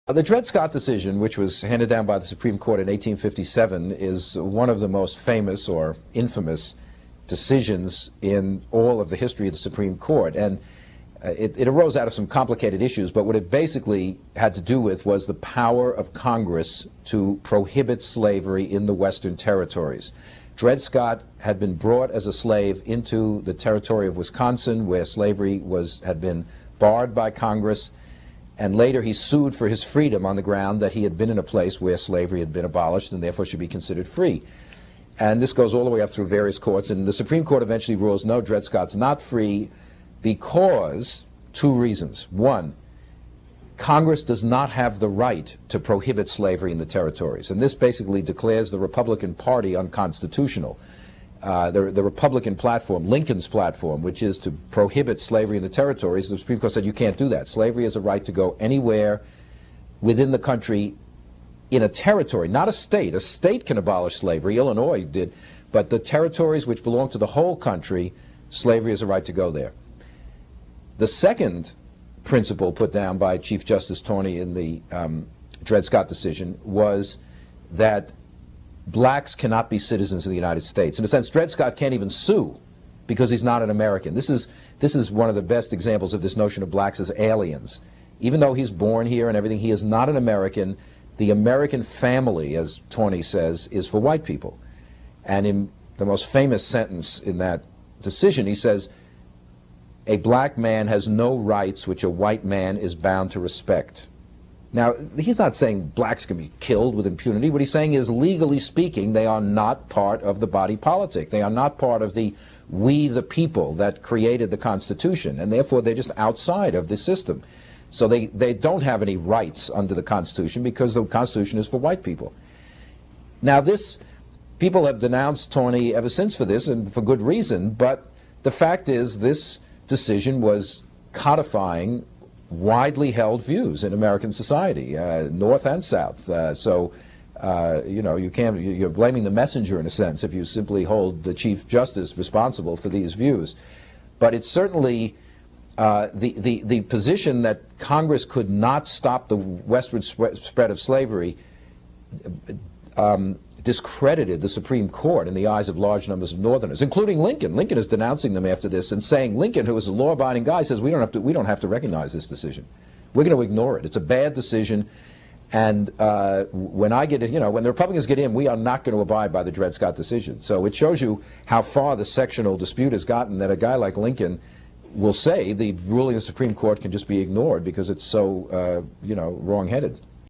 The Dred Scott decision, which was handed down by the Supreme Court in 1857, is one of the most famous or infamous decisions in all of the history of the Supreme Court. And it arose out of some complicated issues, but what it basically had to do with was the power of Congress to prohibit slavery in the Western territories. Dred Scott had been brought as a slave into the territory of Wisconsin, where slavery had been barred by Congress, and later he sued for his freedom on the ground that he had been in a place where slavery had been abolished and therefore should be considered free. And this goes all the way up through various courts, and the Supreme Court eventually rules, no, Dred Scott's not free because two reasons. One, Congress does not have the right to prohibit slavery in the territories, and this basically declares the Republican Party unconstitutional. The Republican platform, Lincoln's platform, which is to prohibit slavery in the territories, the Supreme Court said you can't do that. Slavery has a right to go anywhere within the country in a territory, not a state. A state can abolish slavery. Illinois did. But the territories which belong to the whole country, slavery has a right to go there. The second principle put down by Chief Justice Taney in the Dred Scott decision was that blacks cannot be citizens of the United States. In a sense, Dred Scott can't even sue because he's not an American. This is one of the best examples of this notion of blacks as aliens. Even though he's born here and everything, he is not an American. The American family, as Taney says, is for white people. And in the most famous sentence in that decision, he says, a black man has no rights which a white man is bound to respect. Now, he's not saying blacks can be killed with impunity. What he's saying is, legally speaking, they are not part of the body politic. They are not part of the we the people that created the Constitution, and therefore they're just outside of the system. So they don't have any rights under the Constitution because the Constitution is for white people. Now, people have denounced Taney ever since for this, and for good reason, but the fact is this decision was codifying widely held views in American society, North and South. You know, you're blaming the messenger in a sense if you simply hold the Chief Justice responsible for these views. But it's certainly the position that Congress could not stop the westward spread of slavery discredited the Supreme Court in the eyes of large numbers of Northerners, including Lincoln. Lincoln is denouncing them after this and saying, Lincoln, who is a law-abiding guy, says we don't have to recognize this decision. We're going to ignore it. It's a bad decision. And when the Republicans get in, we are not going to abide by the Dred Scott decision. So it shows you how far the sectional dispute has gotten, that a guy like Lincoln will say the ruling of the Supreme Court can just be ignored because it's so, wrong-headed.